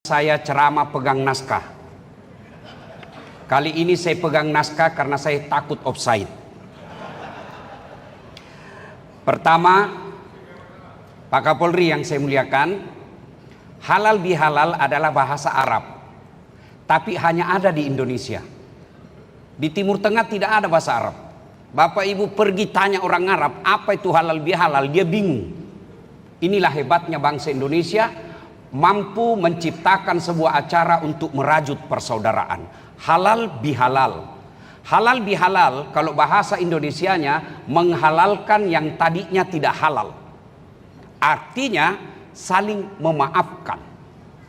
Saya ceramah pegang naskah. Kali ini saya pegang naskah karena saya takut offside. Pertama, Pak Kapolri yang saya muliakan, halal bihalal adalah bahasa Arab, tapi hanya ada di Indonesia. Di Timur Tengah tidak ada bahasa Arab. Bapak Ibu pergi tanya orang Arab apa itu halal bihalal, dia bingung. Inilah hebatnya bangsa Indonesia, mampu menciptakan sebuah acara untuk merajut persaudaraan. Halal bihalal. Halal bihalal kalau bahasa Indonesianya menghalalkan yang tadinya tidak halal. Artinya saling memaafkan.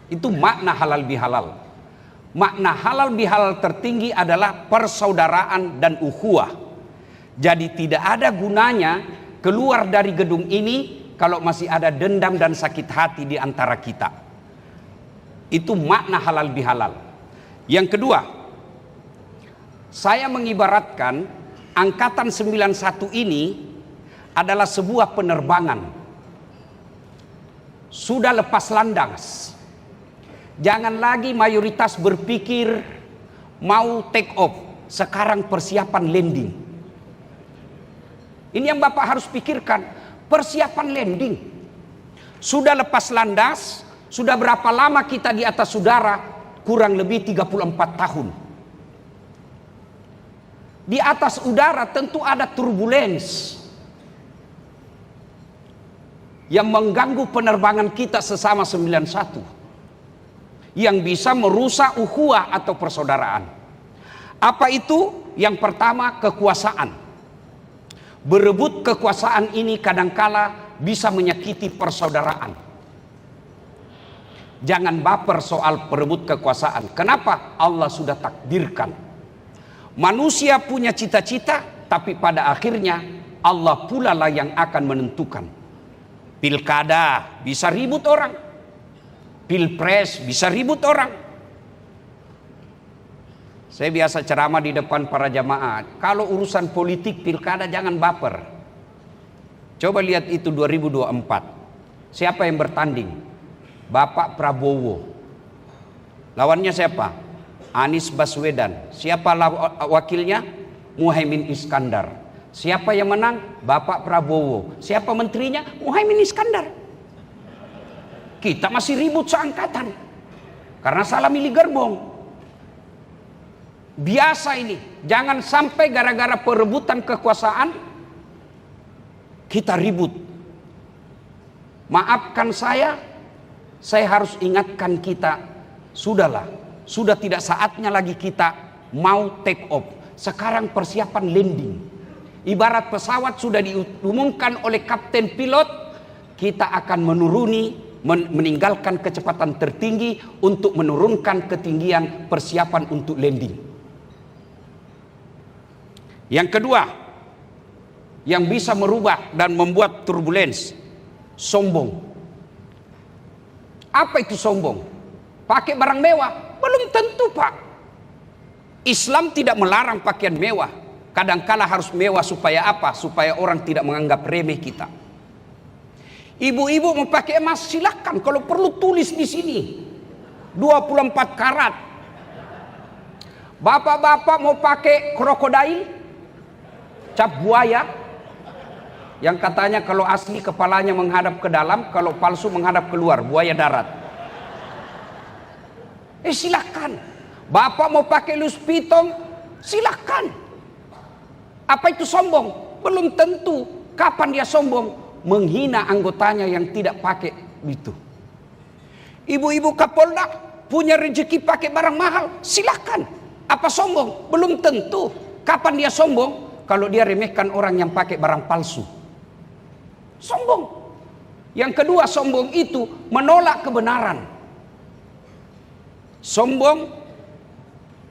Itu makna halal bihalal. Makna halal bihalal tertinggi adalah persaudaraan dan ukhuwah. Jadi tidak ada gunanya keluar dari gedung ini kalau masih ada dendam dan sakit hati di antara kita. Itu makna halal bihalal. Yang kedua, saya mengibaratkan angkatan 91 ini adalah sebuah penerbangan. Sudah lepas landas. Jangan lagi mayoritas berpikir mau take off. Sekarang persiapan landing. Ini yang Bapak harus pikirkan. Persiapan landing. Sudah lepas landas. Sudah berapa lama kita di atas udara? Kurang lebih 34 tahun. Di atas udara tentu ada turbulens yang mengganggu penerbangan kita sesama 91, yang bisa merusak ukhuwah atau persaudaraan. Apa itu? Yang pertama, kekuasaan. Berebut kekuasaan ini kadangkala bisa menyakiti persaudaraan. Jangan baper soal perebut kekuasaan. Kenapa? Allah sudah takdirkan. Manusia punya cita-cita, tapi pada akhirnya Allah pula lah yang akan menentukan. Pilkada bisa ribut orang. Pilpres bisa ribut orang. Saya biasa ceramah di depan para jamaah. Kalau urusan politik pilkada jangan baper. Coba lihat itu 2024. Siapa yang bertanding? Bapak Prabowo. Lawannya siapa? Anies Baswedan. Siapa wakilnya? Muhaimin Iskandar. Siapa yang menang? Bapak Prabowo. Siapa menterinya? Muhaimin Iskandar. Kita masih ribut seangkatan karena salah milih gerbong. Biasa ini. Jangan sampai gara-gara perebutan kekuasaan kita ribut. Maafkan saya harus ingatkan kita, sudahlah, sudah tidak saatnya lagi kita mau take off. Sekarang persiapan landing. Ibarat pesawat sudah diumumkan oleh kapten pilot, kita akan meninggalkan kecepatan tertinggi untuk menurunkan ketinggian persiapan untuk landing. Yang kedua, yang bisa merubah dan membuat turbulens, sombong. Apa itu sombong? Pakai barang mewah? Belum tentu, Pak. Islam tidak melarang pakaian mewah. Kadangkala harus mewah supaya apa? Supaya orang tidak menganggap remeh kita. Ibu-ibu mau pakai emas silakan, kalau perlu tulis di sini 24 karat. Bapak-bapak mau pakai krokodil, cap buaya, yang katanya kalau asli kepalanya menghadap ke dalam, kalau palsu menghadap keluar, buaya darat. Silakan. Bapak mau pakai lus pitong, silakan. Apa itu sombong? Belum tentu. Kapan dia sombong? Menghina anggotanya yang tidak pakai itu. Ibu-ibu Kapolda punya rezeki pakai barang mahal, silakan. Apa sombong? Belum tentu. Kapan dia sombong? Kalau dia remehkan orang yang pakai barang palsu. Sombong. Yang kedua, sombong itu menolak kebenaran. Sombong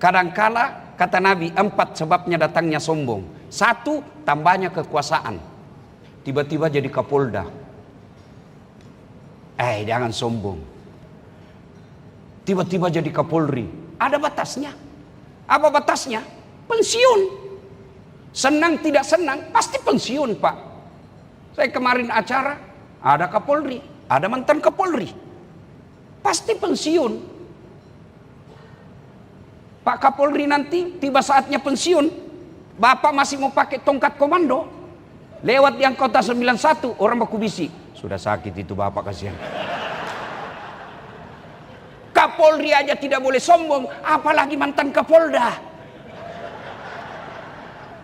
kadangkala kata Nabi 4 sebabnya datangnya sombong. 1, tambahnya kekuasaan. Tiba-tiba jadi Kapolda. Jangan sombong. Tiba-tiba jadi Kapolri. Ada batasnya. Apa batasnya? Pensiun. Senang tidak senang pasti pensiun, Pak. Saya kemarin acara ada Kapolri, ada mantan Kapolri. pasti pensiun. Pak Kapolri nanti tiba saatnya pensiun, Bapak masih mau pakai tongkat komando. Lewat di anggota 91, orang baku bisi, sudah sakit itu Bapak, kasihan. Kapolri aja tidak boleh sombong, apalagi mantan Kapolda.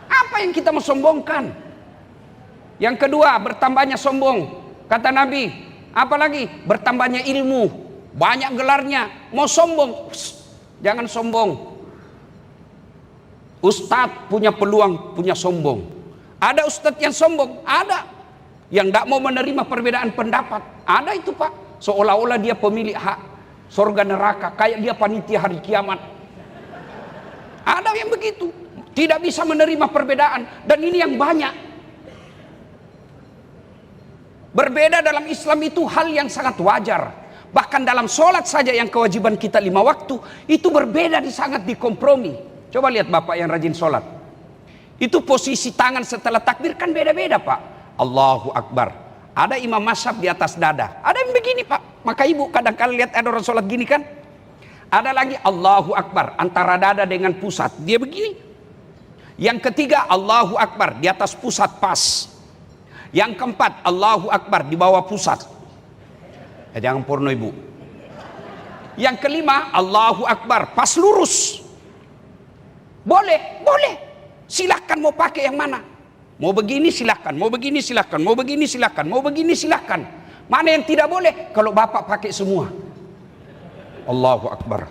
Apa yang kita mau sombongkan? Yang kedua, bertambahnya sombong. Kata Nabi, apalagi bertambahnya ilmu, banyak gelarnya, mau sombong, jangan sombong. Ustadz punya peluang, punya sombong. Ada ustadz yang sombong, ada yang tidak mau menerima perbedaan pendapat, ada itu Pak. Seolah-olah dia pemilik hak surga neraka, kayak dia panitia hari kiamat. Ada yang begitu, tidak bisa menerima perbedaan, dan ini yang banyak. Berbeda dalam Islam itu hal yang sangat wajar. Bahkan dalam sholat saja yang kewajiban kita 5 waktu, itu berbeda, sangat dikompromi. Coba lihat Bapak yang rajin sholat, itu posisi tangan setelah takbir kan beda-beda Pak. Allahu Akbar, ada imam mazhab di atas dada, ada yang begini Pak. Maka ibu kadang-kadang lihat ada orang sholat gini kan. Ada lagi Allahu Akbar antara dada dengan pusat, dia begini. Yang ketiga Allahu Akbar di atas pusat pas. Yang keempat Allahu Akbar di bawah pusat. Jangan porno ibu. Yang kelima Allahu Akbar pas lurus. Boleh, boleh. Silahkan mau pakai yang mana. Mau begini silahkan, mau begini silahkan, mau begini silahkan, mau begini silahkan. Mana yang tidak boleh? Kalau Bapak pakai semua. Allahu Akbar.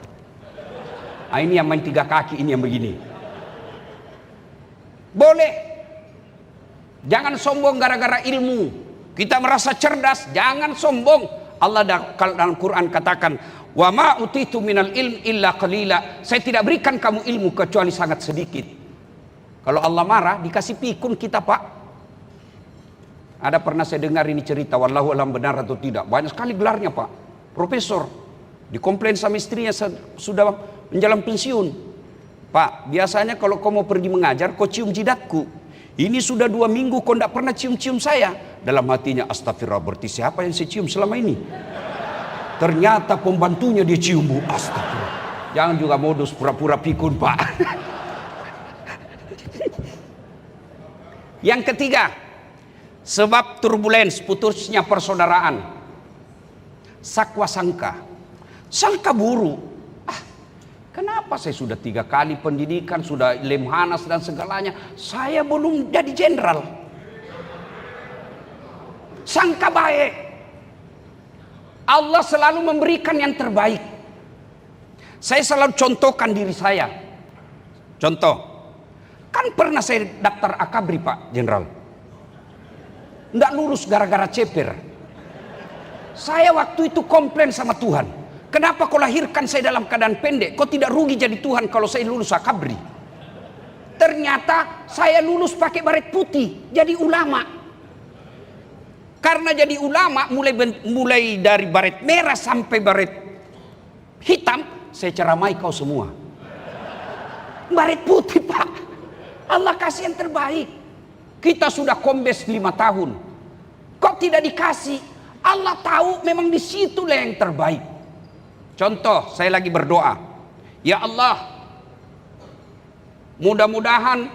Nah, ini yang main 3 kaki, ini yang begini. Boleh. Jangan sombong gara-gara ilmu. Kita merasa cerdas, jangan sombong. Allah dalam Quran katakan, wa ma utitu minal ilm illa qalila. Saya tidak berikan kamu ilmu kecuali sangat sedikit. Kalau Allah marah dikasih pikun kita Pak. Ada pernah saya dengar ini cerita, wallahu alam benar atau tidak, banyak sekali gelarnya Pak. Profesor, dikomplain sama istrinya sudah menjelang pensiun. Pak, biasanya kalau kau mau pergi mengajar kau cium jidatku. Ini sudah 2 minggu kau tidak pernah cium-cium saya. Dalam hatinya, astagfirullah, berarti siapa yang saya cium selama ini? Ternyata pembantunya dia cium Bu. Astagfirullah. Jangan juga modus pura-pura pikun Pak. Yang ketiga, sebab turbulens putusnya persaudaraan. Sakwa sangka. Sangka buruk. Kenapa saya sudah 3 kali pendidikan, sudah lemhanas dan segalanya, saya belum jadi jenderal? Sangka baik. Allah selalu memberikan yang terbaik. Saya selalu contohkan diri saya. Contoh. Kan pernah saya daftar akabri Pak Jenderal. Nggak lulus gara-gara ceper. Saya waktu itu komplain sama Tuhan. Kenapa kau lahirkan saya dalam keadaan pendek? Kau tidak rugi jadi Tuhan kalau saya lulus akabri. Ternyata saya lulus pakai baret putih. Jadi ulama. Karena jadi ulama mulai dari baret merah sampai baret hitam. Saya ceramai kau semua. Baret putih Pak. Allah kasih yang terbaik. Kita sudah kombes 5 tahun. Kok tidak dikasih? Allah tahu memang di situlah yang terbaik. Contoh, saya lagi berdoa. Ya Allah, mudah-mudahan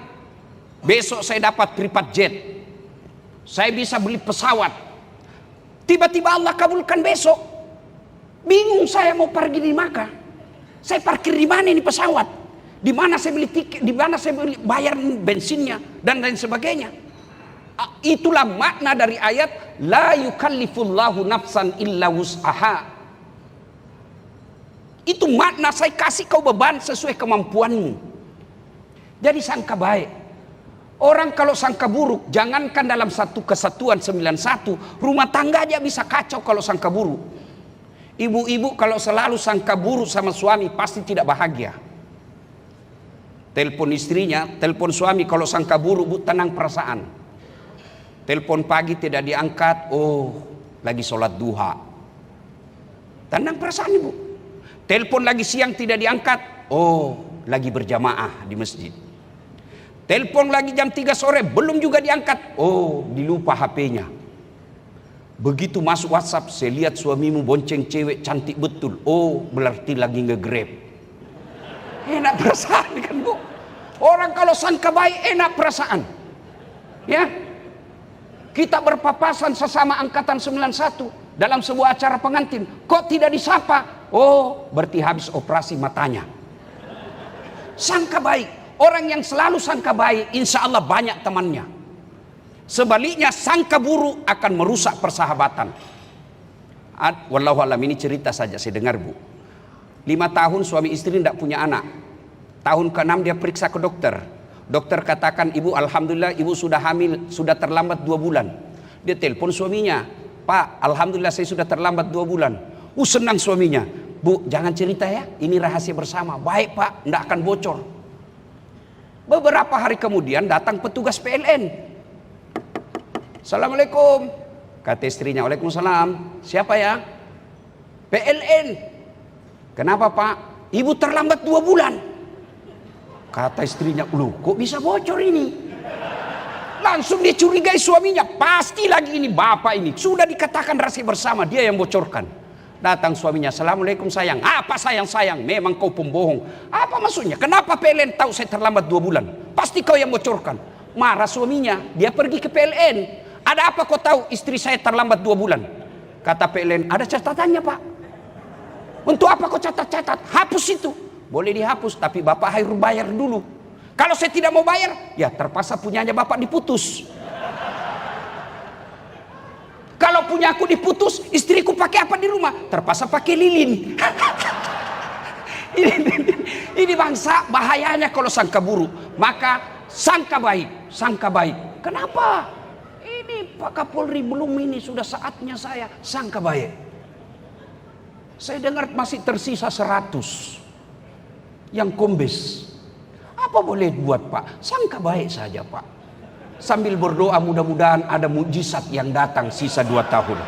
besok saya dapat private jet. Saya bisa beli pesawat. Tiba-tiba Allah kabulkan besok. Bingung saya mau pergi di mana. Saya parkir di mana ini pesawat? Di mana saya beli tiket, di mana saya beli bayar bensinnya dan lain sebagainya. Itulah makna dari ayat la yukallifullahu nafsan illa wus'aha. Itu makna saya kasih kau beban sesuai kemampuanmu. Jadi sangka baik. Orang kalau sangka buruk, jangankan dalam satu kesatuan 91, rumah tangga aja bisa kacau kalau sangka buruk. Ibu-ibu kalau selalu sangka buruk sama suami pasti tidak bahagia. Telepon istrinya, telepon suami kalau sangka buruk, Bu, tenang perasaan. Telepon pagi tidak diangkat, oh lagi sholat duha. Tenang perasaan Ibu. Telepon lagi siang tidak diangkat, oh lagi berjamaah di masjid. Telepon lagi jam 3 sore belum juga diangkat, oh dilupa HP-nya. Begitu masuk WhatsApp, saya lihat suamimu bonceng cewek cantik betul. Oh, berarti lagi nge-grab. Enak perasaan kan bu. Orang kalau sangka baik enak perasaan. Ya. Kita berpapasan sesama angkatan 91 dalam sebuah acara pengantin. Kok tidak disapa? Oh, berarti habis operasi matanya. Sangka baik. Orang yang selalu sangka baik, insya Allah banyak temannya. Sebaliknya sangka buruk akan merusak persahabatan. Wallahu alam, ini cerita saja saya dengar bu. 5 tahun suami istri tidak punya anak. Tahun ke-6 dia periksa ke dokter. Dokter katakan, ibu alhamdulillah ibu sudah hamil, sudah terlambat 2 bulan. Dia telepon suaminya, Pak alhamdulillah saya sudah terlambat 2 bulan. Senang suaminya. Bu jangan cerita ya, ini rahasia bersama. Baik pak, tidak akan bocor. Beberapa hari kemudian datang petugas PLN. Assalamualaikum, kata istrinya. Waalaikumsalam. Siapa ya? PLN. Kenapa pak? Ibu terlambat 2 bulan. Kata istrinya, loh kok bisa bocor ini? Langsung dia curigai suaminya. Pasti lagi ini bapak ini. Sudah dikatakan rahasia bersama, dia yang bocorkan. Datang suaminya, Assalamualaikum sayang. Apa sayang-sayang? Memang kau pembohong. Apa maksudnya? Kenapa PLN tahu saya terlambat 2 bulan? Pasti kau yang bocorkan. Marah suaminya, dia pergi ke PLN. Ada apa kau tahu istri saya terlambat 2 bulan? Kata PLN, ada catatannya pak. Untuk apa kau catat-catat? Hapus itu. Boleh dihapus, tapi bapak harus bayar dulu. Kalau saya tidak mau bayar, ya terpaksa punyanya bapak diputus. Kalau punya aku diputus, istriku pakai apa di rumah? Terpaksa pakai lilin. Ini bangsa bahayanya kalau sangka buruk. Maka sangka baik, sangka baik. Kenapa? Ini Pak Kapolri belum, ini sudah saatnya saya sangka baik. Saya dengar masih tersisa 100 yang kombes. Apa boleh buat pak? Sangka baik saja pak. Sambil berdoa mudah-mudahan ada mujizat yang datang sisa 2 tahun.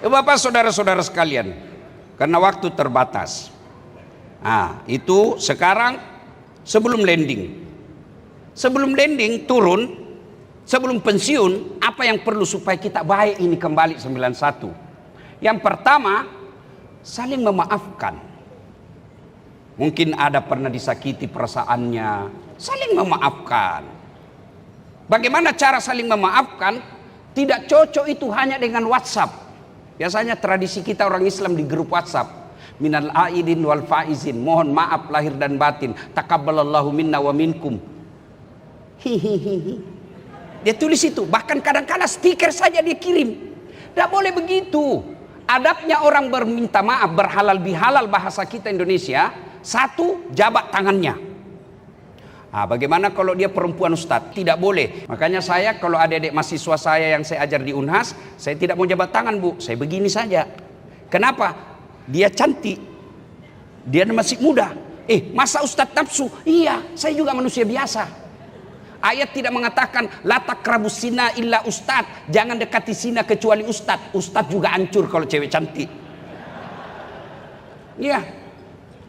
Bapak saudara-saudara sekalian, karena waktu terbatas. Nah itu sekarang sebelum landing. Sebelum landing turun, sebelum pensiun, apa yang perlu supaya kita baik ini kembali 91? Yang pertama, saling memaafkan. Mungkin ada pernah disakiti perasaannya, saling memaafkan. Bagaimana cara saling memaafkan? Tidak cocok itu hanya dengan WhatsApp. Biasanya tradisi kita orang Islam di grup WhatsApp. Minal aidin wal faizin, mohon maaf lahir dan batin, takabbalallahu minna wa minkum. Hihihi. Dia tulis itu, bahkan kadang-kadang stiker saja dia kirim. Tidak boleh begitu. Adabnya orang berminta maaf, berhalal bihalal bahasa kita Indonesia. 1, jabat tangannya. Nah, bagaimana kalau dia perempuan ustadz? Tidak boleh. Makanya saya kalau adik-adik mahasiswa saya yang saya ajar di Unhas, saya tidak mau jabat tangan bu, saya begini saja. Kenapa? Dia cantik, dia masih muda. Masa ustadz nafsu? Iya, saya juga manusia biasa. Ayat tidak mengatakan la taqrabus zina illa ustadz, jangan dekati zina kecuali ustadz. Ustadz juga hancur kalau cewek cantik. Iya,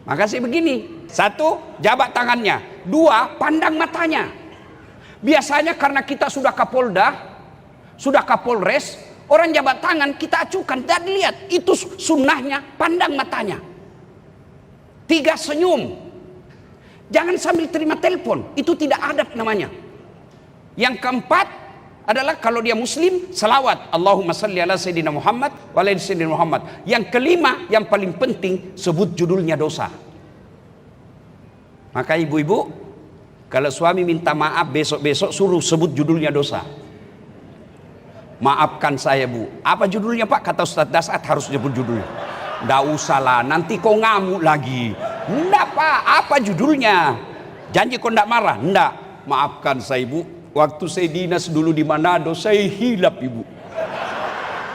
maka saya begini. 1, jabat tangannya. 2, pandang matanya. Biasanya karena kita sudah Kapolda, sudah Kapolres, orang jabat tangan kita acukan dan lihat, itu sunnahnya, pandang matanya. 3, senyum. Jangan sambil terima telepon, itu tidak adab namanya. Yang keempat adalah kalau dia muslim, salawat, Allahumma salli ala sayyidina Muhammad wa ala sayyidina Muhammad. Yang kelima, yang paling penting, sebut judulnya dosa. Maka ibu-ibu, kalau suami minta maaf besok-besok suruh sebut judulnya dosa. Maafkan saya bu. Apa judulnya pak? Kata Ustadz Dasat harus sebut judulnya. Nggak usah lah, nanti kau ngamuk lagi. Nggak pak, apa judulnya? Janji kau nggak marah? Nggak. Maafkan saya ibu, waktu saya dinas dulu di Manado, saya hilap ibu.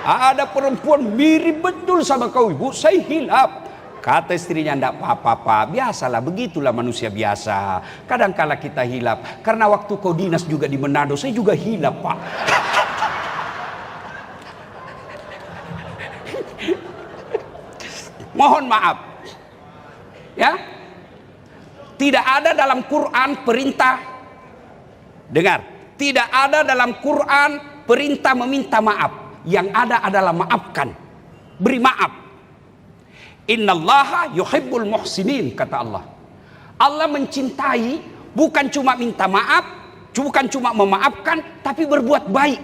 Ada perempuan mirip betul sama kau ibu, saya hilap. Kata istrinya, ndak apa-apa pak, biasalah, begitulah manusia biasa. Kadang-kala kita hilap. Karena waktu kau dinas juga di Manado, saya juga hilap pak. Mohon maaf. Ya. Tidak ada dalam Quran perintah Dengar, tidak ada dalam Quran perintah meminta maaf. Yang ada adalah maafkan. Beri maaf. Innallaha yuhibbul muhsinin, kata Allah. Allah mencintai bukan cuma minta maaf, bukan cuma memaafkan, tapi berbuat baik.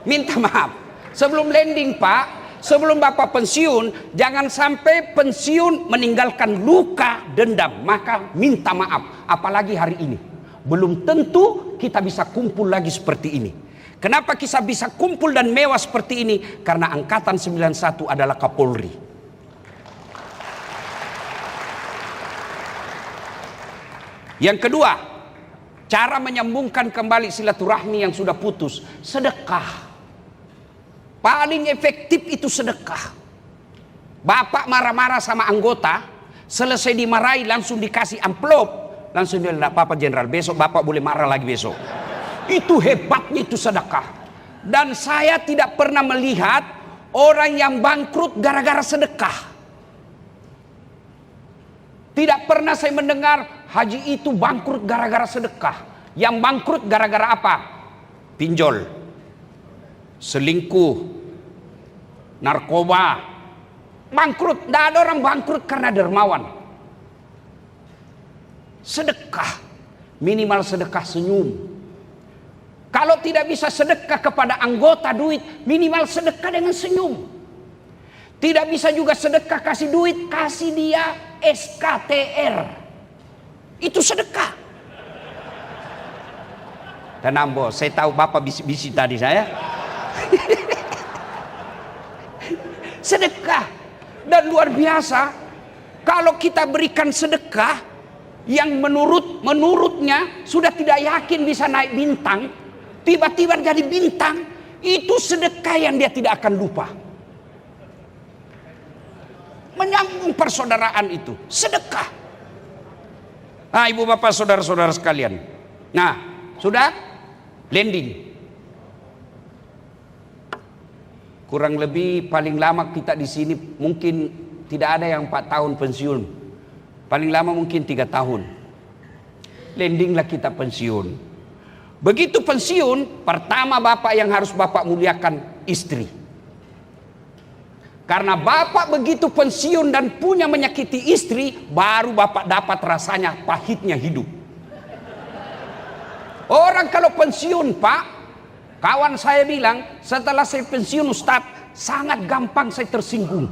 Minta maaf. Sebelum landing Pak, sebelum Bapak pensiun, jangan sampai pensiun meninggalkan luka dendam. Maka minta maaf. Apalagi hari ini. Belum tentu kita bisa kumpul lagi seperti ini. Kenapa kita bisa kumpul dan mewah seperti ini? Karena Angkatan 91 adalah Kapolri. Yang kedua, cara menyambungkan kembali silaturahmi yang sudah putus, sedekah. Paling efektif itu sedekah. Bapak marah-marah sama anggota, selesai dimarahi langsung dikasih amplop, langsung dia bilang, "Apa Jenderal, besok Bapak boleh marah lagi besok." Itu hebatnya itu sedekah. Dan saya tidak pernah melihat orang yang bangkrut gara-gara sedekah. Tidak pernah saya mendengar haji itu bangkrut gara-gara sedekah. Yang bangkrut gara-gara apa? Pinjol, selingkuh, narkoba. Bangkrut, tidak ada orang bangkrut karena dermawan. Sedekah, minimal sedekah senyum. Kalau tidak bisa sedekah kepada anggota duit, minimal sedekah dengan senyum. Tidak bisa juga sedekah kasih duit, kasih dia SKTR. Itu sedekah. Tenang bos, saya tahu Bapak bisik-bisik tadi saya. Sedekah. Dan luar biasa, kalau kita berikan sedekah yang menurutnya sudah tidak yakin bisa naik bintang, tiba-tiba jadi bintang, itu sedekah yang dia tidak akan lupa. Menyambung persaudaraan itu sedekah. Nah, ibu bapak saudara-saudara sekalian, nah sudah landing. Kurang lebih paling lama kita di sini mungkin tidak ada yang 4 tahun pensiun. Paling lama mungkin 3 tahun. Landinglah kita pensiun. Begitu pensiun, pertama bapak yang harus bapak muliakan istri. Karena bapak begitu pensiun dan punya menyakiti istri, baru bapak dapat rasanya pahitnya hidup. Orang kalau pensiun Pak, kawan saya bilang, setelah saya pensiun Ustadz, sangat gampang saya tersinggung.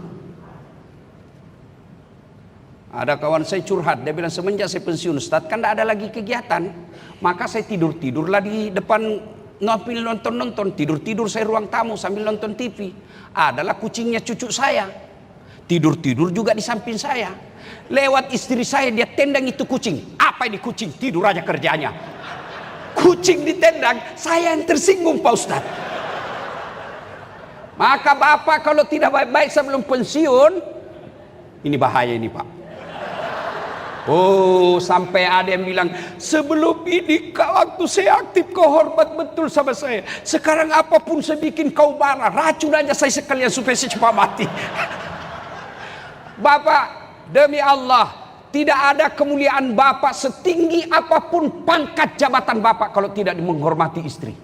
Ada kawan saya curhat, dia bilang semenjak saya pensiun Ustadz, kan tidak ada lagi kegiatan. Maka saya tidurlah di depan nonton, tidur saya ruang tamu sambil nonton TV. Adalah kucingnya cucu saya, tidur juga di samping saya. Lewat istri saya, dia tendang itu kucing. Apa ini kucing? Tidur aja kerjanya. Kucing ditendang, saya yang tersinggung Pak Ustadz. Maka bapak kalau tidak baik-baik sebelum pensiun, ini bahaya ini Pak. Oh, sampai ada yang bilang, sebelum ini waktu saya aktif kau hormat betul sama saya. Sekarang apapun saya bikin kau marah, racun aja saya sekalian supaya saya cepat mati. Bapak, demi Allah, tidak ada kemuliaan bapak setinggi apapun pangkat jabatan bapak kalau tidak menghormati istri.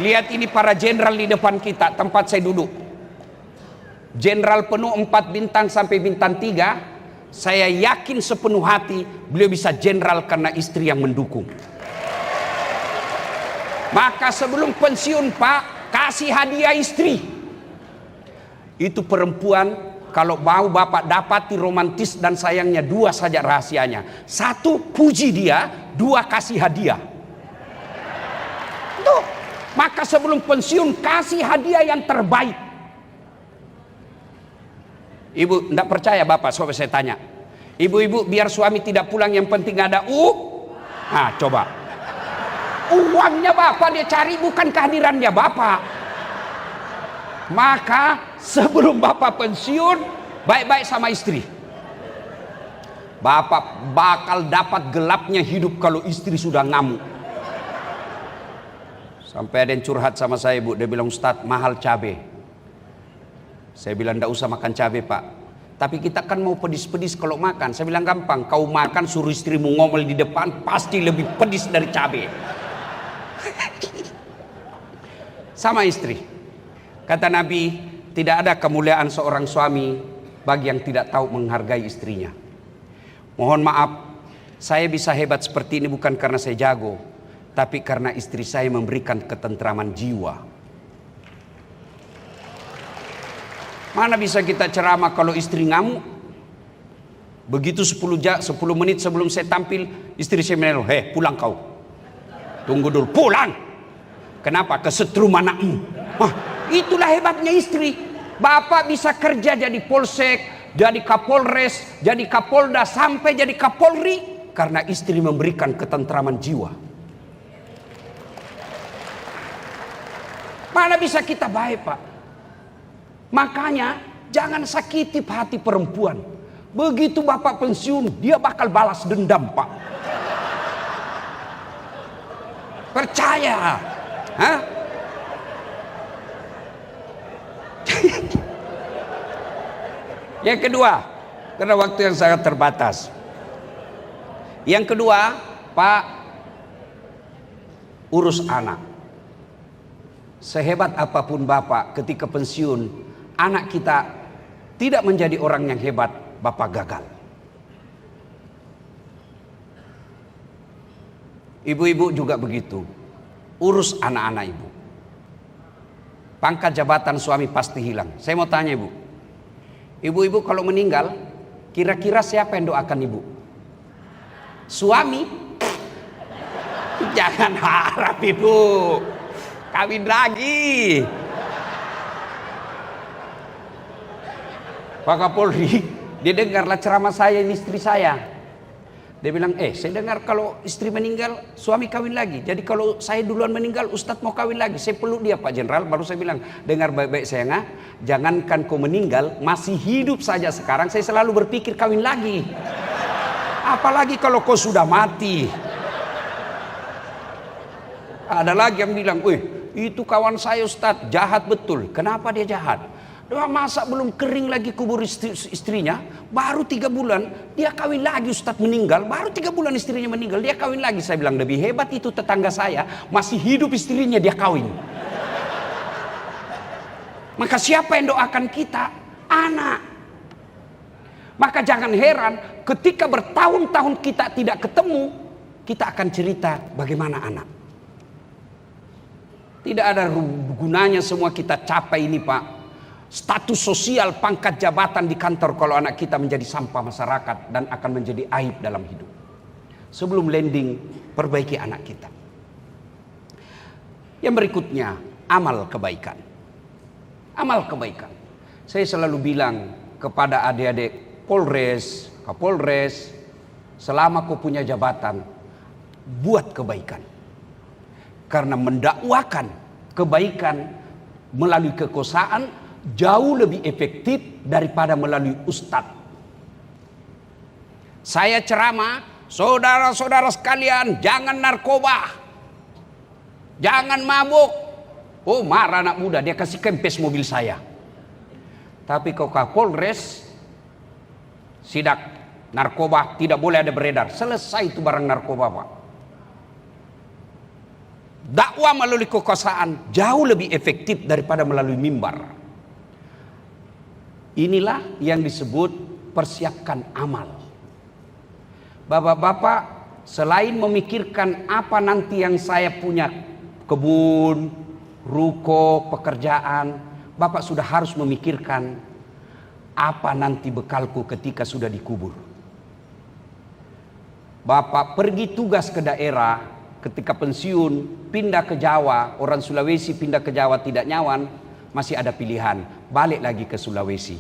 Lihat ini para jenderal di depan kita, tempat saya duduk. Jenderal penuh 4 bintang sampai bintang 3. Saya yakin sepenuh hati beliau bisa jenderal karena istri yang mendukung. Maka sebelum pensiun Pak, kasih hadiah istri. Itu perempuan kalau mau bapak dapati romantis dan sayangnya 2 saja rahasianya. 1, puji dia. 2, kasih hadiah. Tuh. Maka sebelum pensiun kasih hadiah yang terbaik. Ibu tidak percaya bapak, coba saya tanya. Ibu-ibu biar suami tidak pulang yang penting ada Nah coba. Uangnya bapak dia cari, bukan kehadirannya bapak. Maka sebelum bapak pensiun, baik-baik sama istri. Bapak bakal dapat gelapnya hidup kalau istri sudah ngamuk. Sampai ada yang curhat sama saya Bu, dia bilang Ustadz mahal cabai. Saya bilang tidak usah makan cabai Pak. Tapi kita kan mau pedis-pedis kalau makan. Saya bilang gampang, kau makan suruh istrimu ngomel di depan, pasti lebih pedis dari cabai. Sama istri. Kata Nabi, tidak ada kemuliaan seorang suami bagi yang tidak tahu menghargai istrinya. Mohon maaf, saya bisa hebat seperti ini bukan karena saya jago, tapi karena istri saya memberikan ketentraman jiwa. Mana bisa kita ceramah kalau istri ngamuk? Begitu 10 menit sebelum saya tampil, istri saya menelpon, "Hei, pulang kau. Tunggu dulu, pulang." Kenapa? Kesetrum anakmu. Wah, itulah hebatnya istri. Bapak bisa kerja jadi polsek, jadi kapolres, jadi kapolda, sampai jadi kapolri karena istri memberikan ketentraman jiwa. Mana bisa kita baik, Pak? Makanya jangan sakiti hati perempuan. Begitu bapak pensiun, dia bakal balas dendam, Pak. Percaya. Hah? Yang kedua, karena waktu yang sangat terbatas. Yang kedua, Pak, urus anak. Sehebat apapun bapak ketika pensiun, anak kita tidak menjadi orang yang hebat, bapak gagal. Ibu-ibu juga begitu. Urus anak-anak ibu. Pangkat jabatan suami pasti hilang. Saya mau tanya ibu. Ibu-ibu kalau meninggal, kira-kira siapa yang doakan ibu? Suami? Jangan harap ibu kawin lagi. Pak Kapolri, dia dengarlah ceramah saya ini istri saya. Dia bilang, saya dengar kalau istri meninggal, suami kawin lagi. Jadi kalau saya duluan meninggal, Ustadz mau kawin lagi. Saya peluk dia Pak Jenderal, baru saya bilang, dengar baik-baik sayang, jangankan kau meninggal, masih hidup saja sekarang, saya selalu berpikir kawin lagi. Apalagi kalau kau sudah mati. Ada lagi yang bilang, itu kawan saya Ustadz, jahat betul. Kenapa dia jahat? Masa belum kering lagi kubur istrinya, baru 3 bulan dia kawin lagi. Ustadz meninggal, baru 3 bulan istrinya meninggal, dia kawin lagi. Saya bilang lebih hebat itu tetangga saya, masih hidup istrinya dia kawin. Maka siapa yang doakan kita? Anak. Maka jangan heran ketika bertahun-tahun kita tidak ketemu, kita akan cerita bagaimana anak. Tidak ada gunanya semua kita capai ini Pak. Status sosial, pangkat jabatan di kantor kalau anak kita menjadi sampah masyarakat dan akan menjadi aib dalam hidup. Sebelum landing, perbaiki anak kita. Yang berikutnya, amal kebaikan. Amal kebaikan. Saya selalu bilang kepada adik-adik Polres, Kapolres, selama kau punya jabatan, buat kebaikan. Karena mendakwakan kebaikan melalui kekuasaan jauh lebih efektif daripada melalui ustadz. Saya ceramah, saudara-saudara sekalian, jangan narkoba, jangan mabuk. Oh, marah anak muda, dia kasih kempes mobil saya. Tapi kau Kapolres, sidak narkoba tidak boleh ada beredar. Selesai itu barang narkoba Pak. Dakwah melalui kekuasaan jauh lebih efektif daripada melalui mimbar. Inilah yang disebut persiapkan amal. Bapak-bapak, selain memikirkan apa nanti yang saya punya, kebun, ruko, pekerjaan, Bapak sudah harus memikirkan apa nanti bekalku ketika sudah dikubur. Bapak pergi tugas ke daerah, ketika pensiun, pindah ke Jawa, orang Sulawesi pindah ke Jawa tidak nyaman, masih ada pilihan, balik lagi ke Sulawesi.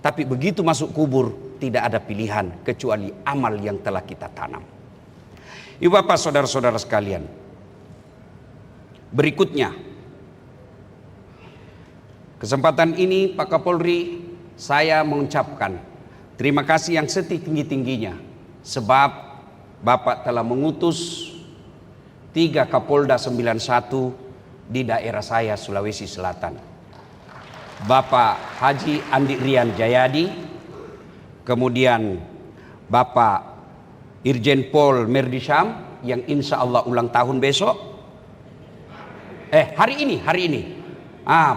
Tapi begitu masuk kubur, tidak ada pilihan kecuali amal yang telah kita tanam. Ibu bapak saudara-saudara sekalian, berikutnya, kesempatan ini Pak Kapolri, saya mengucapkan terima kasih yang setinggi-tingginya, sebab Bapak telah mengutus 3 Kapolda 91 di daerah saya Sulawesi Selatan. Bapak Haji Andi Rian Jayadi, Kemudian Bapak Irjen Pol Merdisham yang insya Allah ulang tahun besok. Hari ini.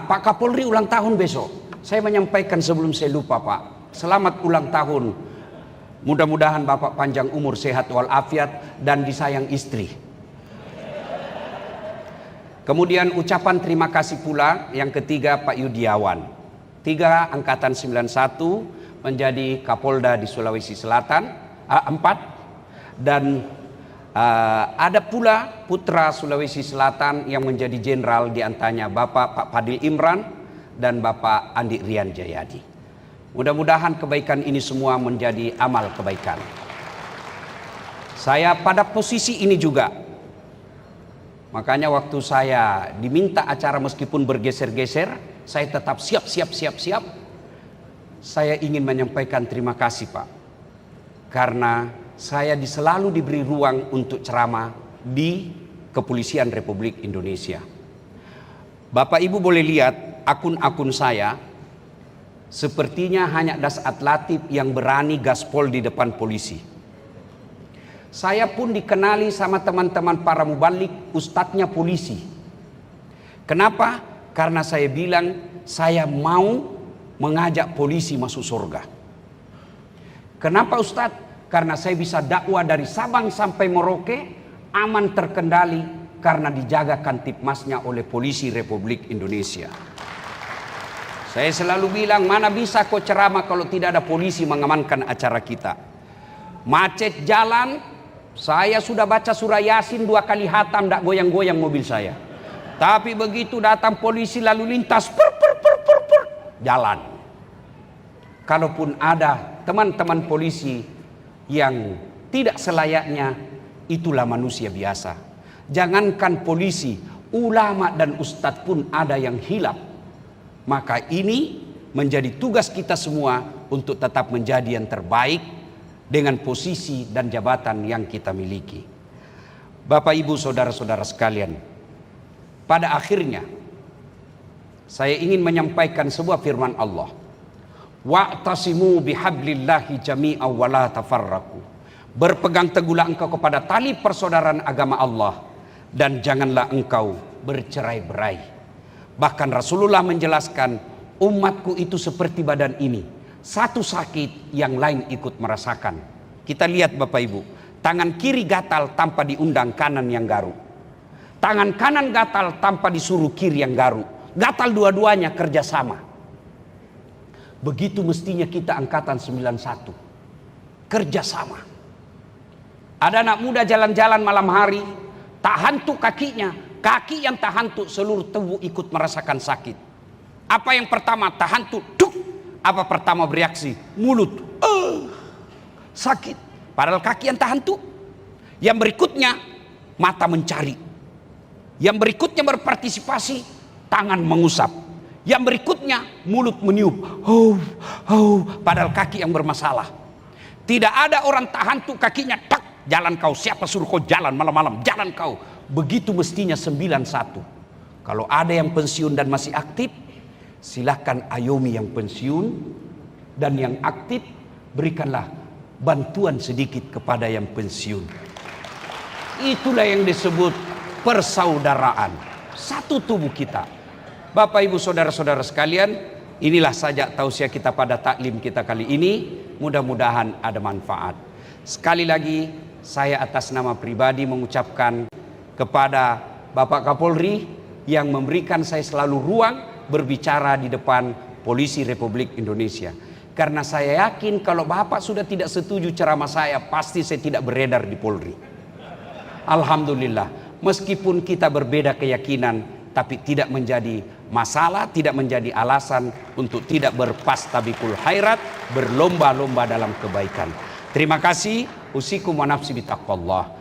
Pak Kapolri ulang tahun besok. Saya menyampaikan sebelum saya lupa, Pak. Selamat ulang tahun. Mudah-mudahan Bapak panjang umur, sehat walafiat, dan disayang istri. Kemudian ucapan terima kasih pula yang ketiga Pak Yudiawan. 3 angkatan 91 menjadi Kapolda di Sulawesi Selatan. 4. Dan ada pula putra Sulawesi Selatan yang menjadi jenderal, diantaranya Bapak Pak Fadil Imran dan Bapak Andi Rian Jayadi. Mudah-mudahan kebaikan ini semua menjadi amal kebaikan. Saya pada posisi ini juga. Makanya waktu saya diminta acara meskipun bergeser-geser, saya tetap siap. Saya ingin menyampaikan terima kasih, Pak. Karena saya selalu diberi ruang untuk ceramah di Kepolisian Republik Indonesia. Bapak Ibu boleh lihat akun-akun saya, sepertinya hanya Dasat Latif yang berani gaspol di depan polisi. Saya pun dikenali sama teman-teman para mubalik, ustadznya polisi. Kenapa? Karena saya bilang saya mau mengajak polisi masuk surga. Kenapa Ustadz? Karena saya bisa dakwah dari Sabang sampai Merauke aman terkendali karena dijaga Kantipmasnya oleh polisi Republik Indonesia. Saya selalu bilang, mana bisa kok ceramah kalau tidak ada polisi mengamankan acara kita. Macet jalan, saya sudah baca surah Yasin 2 kali hatam, tidak goyang-goyang mobil saya. Tapi begitu datang polisi lalu lintas, jalan. Kalaupun ada teman-teman polisi yang tidak selayaknya, itulah manusia biasa. Jangankan polisi, ulama dan ustadz pun ada yang hilaf. Maka ini menjadi tugas kita semua untuk tetap menjadi yang terbaik dengan posisi dan jabatan yang kita miliki. Bapak Ibu saudara-saudara sekalian, pada akhirnya saya ingin menyampaikan sebuah firman Allah. Wa'tasimu bihablillahi jami'an wa la tafarraqu. Berpegang teguhlah engkau kepada tali persaudaraan agama Allah dan janganlah engkau bercerai-berai. Bahkan Rasulullah menjelaskan, umatku itu seperti badan ini, satu sakit yang lain ikut merasakan. Kita lihat Bapak Ibu, tangan kiri gatal tanpa diundang kanan yang garuk. Tangan kanan gatal tanpa disuruh kiri yang garuk. Gatal dua-duanya kerjasama. Begitu mestinya kita angkatan 91. Kerjasama. Ada anak muda jalan-jalan malam hari, tak hantu kakinya. Kaki yang tak hantu, seluruh tubuh ikut merasakan sakit. Apa yang pertama? Tak hantu, duk. Apa pertama bereaksi? Mulut, sakit. Padahal kaki yang tak hantu. Yang berikutnya, mata mencari. Yang berikutnya berpartisipasi, tangan mengusap. Yang berikutnya, mulut meniup. Padahal kaki yang bermasalah. Tidak ada orang tak hantu kakinya, tak. Jalan kau, siapa suruh kau jalan malam-malam? Jalan kau. Begitu mestinya 91. Kalau ada yang pensiun dan masih aktif, silahkan ayomi yang pensiun. Dan yang aktif, berikanlah bantuan sedikit kepada yang pensiun. Itulah yang disebut persaudaraan. Satu tubuh kita. Bapak Ibu saudara-saudara sekalian, inilah saja tausiah kita pada taklim kita kali ini. Mudah-mudahan ada manfaat. Sekali lagi, saya atas nama pribadi mengucapkan kepada Bapak Kapolri yang memberikan saya selalu ruang berbicara di depan Polisi Republik Indonesia. Karena saya yakin kalau Bapak sudah tidak setuju ceramah saya, pasti saya tidak beredar di Polri. Alhamdulillah, meskipun kita berbeda keyakinan, tapi tidak menjadi masalah, tidak menjadi alasan untuk tidak berpastabikul khairat, berlomba-lomba dalam kebaikan. Terima kasih. Usikum wa nafsi bitaqwallah.